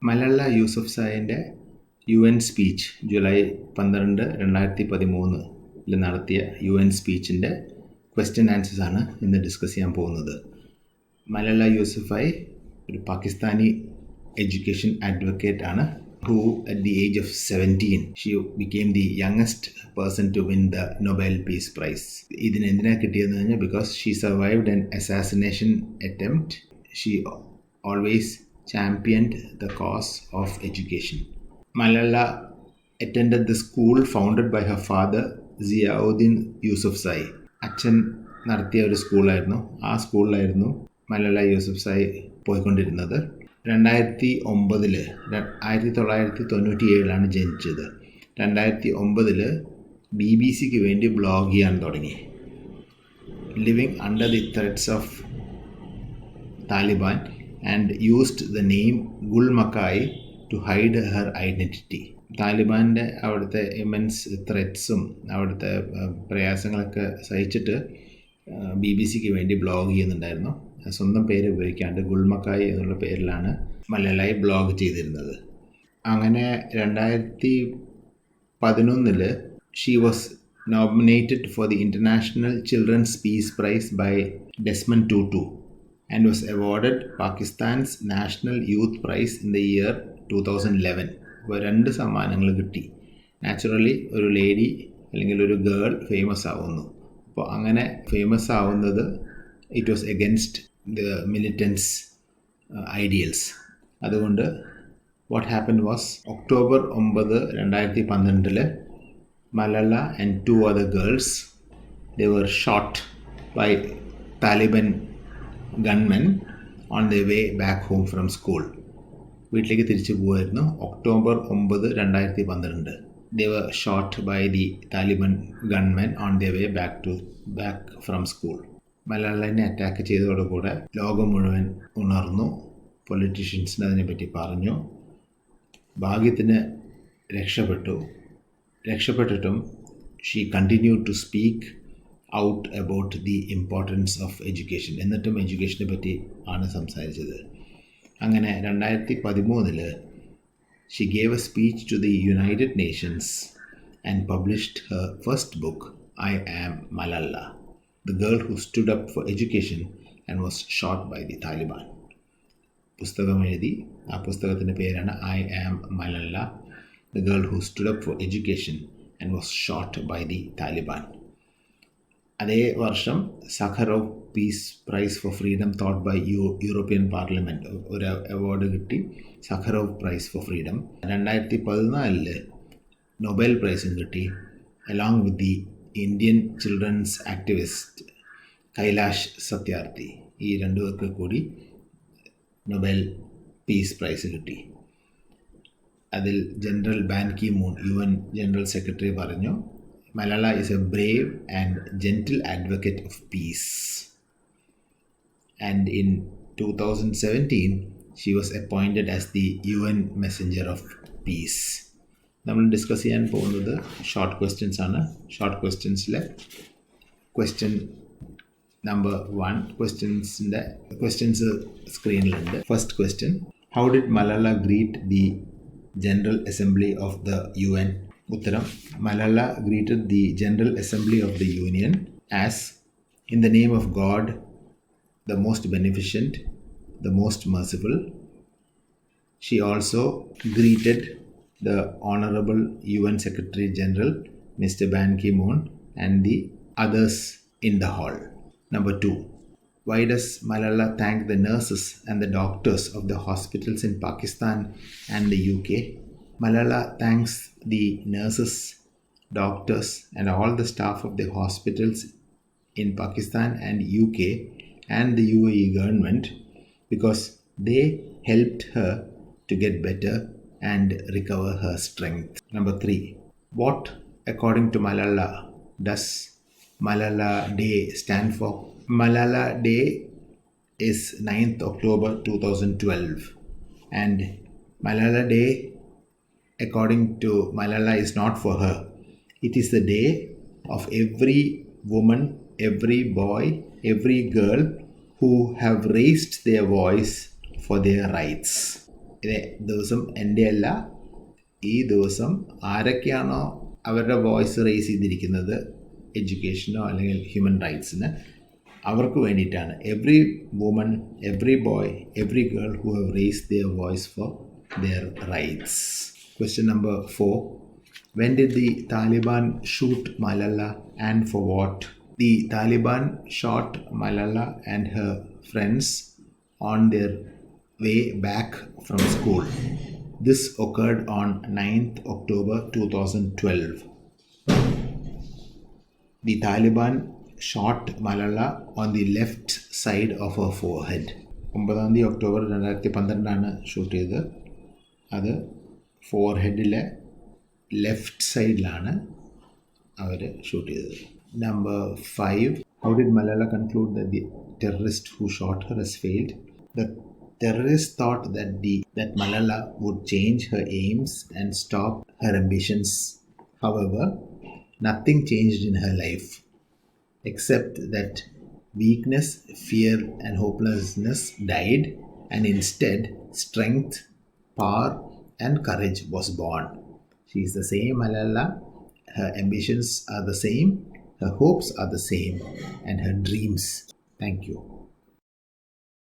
മലല്ല യൂസഫ്സായിൻ്റെ UN speech July 12, 2013 നടത്തിയ UN സ്പീച്ചിൻ്റെ question answers ആണ് ഇന്ന് ഡിസ്കസ് ചെയ്യാൻ പോകുന്നത്. മലല്ല യൂസഫ്സായി ഒരു പാകിസ്ഥാനി എഡ്യൂക്കേഷൻ അഡ്വക്കേറ്റ് ആണ്. Who at the age of 17 she became the youngest person to win the Nobel Peace Prize. ഇതിന് എന്തിനാ കിട്ടിയതെന്ന് പറഞ്ഞാൽ because she survived an assassination attempt. She always championed the cause of education. Malala attended the school founded by her father Ziauddin Yousafzai. അച്ഛൻ നടത്തിയ ഒരു സ്കൂളായിരുന്നു. ആ സ്കൂളിലായിരുന്നു മലല്ല യൂസഫ്സായി പോയിക്കൊണ്ടിരുന്നത്. 2009 1997 ജനിച്ചത്. 2009 BBC വേണ്ടി ബ്ലോഗ് ചെയ്യാൻ തുടങ്ങി. Living under the threats of Taliban and used the name Gul Makai to hide her identity. താലിബാൻ്റെ അവിടുത്തെ ഇമെൻസ് ത്രെറ്റ്സും അവിടുത്തെ പ്രയാസങ്ങളൊക്കെ സഹിച്ചിട്ട് BBC വേണ്ടി ബ്ലോഗ് ചെയ്യുന്നുണ്ടായിരുന്നു. സ്വന്തം പേര് ഉപയോഗിക്കാണ്ട് ഗുൽമക്കായി എന്നുള്ള പേരിലാണ് മലയാളി ബ്ലോഗ് ചെയ്തിരുന്നത്. അങ്ങനെ 2011 she was nominated for the international children's peace prize by Desmond Tutu and was awarded Pakistan's national youth prize in the year 2011. അപ്പോൾ 2 സമ്മാനങ്ങൾ കിട്ടി. നാച്ചുറലി ഒരു ലേഡി അല്ലെങ്കിൽ ഒരു ഗേൾ ഫേമസ് ആവുന്നു. അപ്പോൾ അങ്ങനെ ഫേമസ് ആവുന്നത് it was against the militants ideals. അതുകൊണ്ട് what happened was October 9, 2012 Malala and 2 other girls they were shot by Taliban gunmen on their way back home from school. വീട്ടിലേക്ക് തിരിച്ചു പോകുമായിരുന്നു. October 9, 2012 they were shot by the Taliban gunmen on their way back from school. മലയാളിനെ attack ചെയ്തതോടുകൂടെ ലോകം മുഴുവൻ ഉണർന്നു. പൊളിറ്റീഷ്യൻസിന് അതിനെപ്പറ്റി പറഞ്ഞു. ഭാഗ്യത്തിന് രക്ഷപ്പെട്ടിട്ടും she continue to speak out about the importance of education. എന്നിട്ടും എഡ്യൂക്കേഷനെ പറ്റി ആണ് സംസാരിച്ചത്. അങ്ങനെ 2013 she gave a speech to the United Nations and published her first book, I Am Malala, the girl who stood up for education and was shot by the Taliban. പുസ്തകം എഴുതി. ആ പുസ്തകത്തിൻ്റെ പേരാണ് I Am Malala, the girl who stood up for education and was shot by the Taliban. അതേ വർഷം Sakharov peace prize for freedom thought by European parliament ഒരു award കിട്ടി, Sakharov prize for freedom. 2014 Nobel പ്രൈസും കിട്ടി, along with the Indian children's activist Kailash Satyarthi. ഈ 2 പേർക്ക് കൂടി Nobel peace prize കിട്ടി. അതിൽ general Ban Ki Moon UN general secretary പറഞ്ഞു, Malala is a brave and gentle advocate of peace. And in 2017, she was appointed as the UN Messenger of Peace. നമ്മൾ discuss ചെയ്യാൻ പോകുന്നത് short questions ആണ്. Short ക്വസ്റ്റ്യൻസിലെ question number 1 questions സ്ക്രീനിലുണ്ട്. First question, how did Malala greet the general assembly of the UN? ഉത്തരം, Malala greeted the General Assembly of the Union as, in the name of God, the most beneficent, the most merciful. She also greeted the Honorable UN Secretary General, Mr. Ban Ki Moon, and the others in the hall. Number 2, why does Malala thank the nurses and the doctors of the hospitals in Pakistan and the UK? Malala thanks the nurses, doctors and all the staff of the hospitals in Pakistan and UK and the UAE government because they helped her to get better and recover her strength. Number 3, what according to Malala does Malala Day stand for? Malala Day is 9th October 2012 and Malala Day according to Malala is not for her. It is the day of every woman, every boy, every girl who have raised their voice for their rights. ദിവസം എൻ്റെ അല്ല, ഈ ദിവസം ആരൊക്കെയാണോ അവരുടെ voice raise ചെയ്തിരിക്കുന്നത് എഡ്യൂക്കേഷനോ അല്ലെങ്കിൽ human റൈറ്റ്സിന്, അവർക്ക് വേണ്ടിയിട്ടാണ്. Every woman, every boy, every girl who have raised their voice for their rights. Question number 4. When did the Taliban shoot Malala and for what? The Taliban shot Malala and her friends on their way back from school. This occurred on 9th October 2012. The Taliban shot Malala on the left side of her forehead. 9 October 2012 shoot ചെയ്തത്. അത് ഫോർഹെഡിലെ left സൈഡിലാണ് അവർ shoot ചെയ്തത്. Number 5. How did Malala conclude that the terrorist who shot her has failed? The terrorists thought that Malala would change her aims and stop her ambitions. However, nothing changed in her life except that weakness, fear, and hopelessness died, and instead strength, power, and courage was born. She is the same Malala. Her ambitions are the same, her hopes are the same, and her dreams. Thank you.